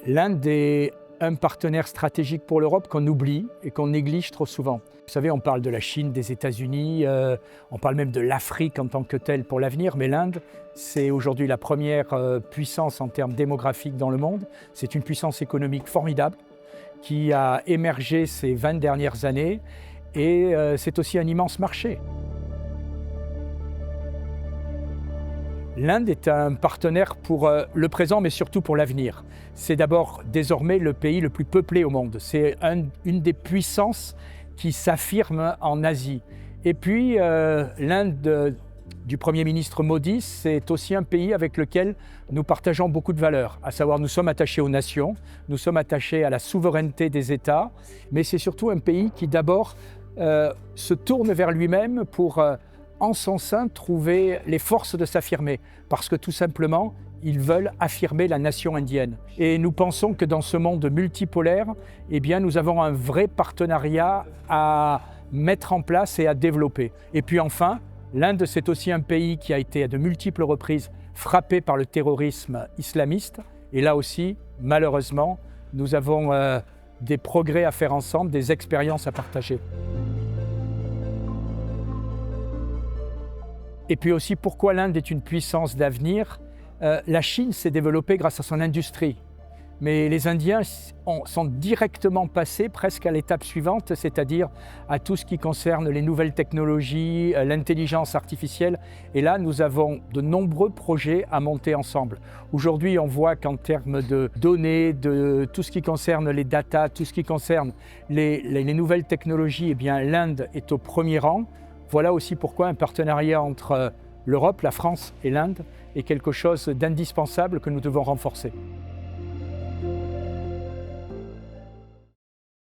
L'Inde est un partenaire stratégique pour l'Europe qu'on oublie et qu'on néglige trop souvent. Vous savez, on parle de la Chine, des États-Unis, on parle même de l'Afrique en tant que telle pour l'avenir, mais l'Inde, c'est aujourd'hui la première puissance en termes démographiques dans le monde. C'est une puissance économique formidable qui a émergé ces 20 dernières années et c'est aussi un immense marché. L'Inde est un partenaire pour le présent, mais surtout pour l'avenir. C'est d'abord désormais le pays le plus peuplé au monde. C'est une des puissances qui s'affirme en Asie. Et puis, l'Inde du Premier ministre Modi, c'est aussi un pays avec lequel nous partageons beaucoup de valeurs. À savoir, nous sommes attachés aux nations, nous sommes attachés à la souveraineté des États, mais c'est surtout un pays qui d'abord se tourne vers lui-même pour en son sein, trouver les forces de s'affirmer, parce que tout simplement, ils veulent affirmer la nation indienne. Et nous pensons que dans ce monde multipolaire, eh bien, nous avons un vrai partenariat à mettre en place et à développer. Et puis enfin, l'Inde, c'est aussi un pays qui a été à de multiples reprises frappé par le terrorisme islamiste. Et là aussi, malheureusement, nous avons des progrès à faire ensemble, des expériences à partager. Et puis aussi, pourquoi l'Inde est une puissance d'avenir? La Chine s'est développée grâce à son industrie. Mais les Indiens sont directement passés presque à l'étape suivante, c'est-à-dire à tout ce qui concerne les nouvelles technologies, l'intelligence artificielle. Et là, nous avons de nombreux projets à monter ensemble. Aujourd'hui, on voit qu'en termes de données, de tout ce qui concerne les data, tout ce qui concerne les nouvelles technologies, eh bien, l'Inde est au premier rang. Voilà aussi pourquoi un partenariat entre l'Europe, la France et l'Inde est quelque chose d'indispensable que nous devons renforcer.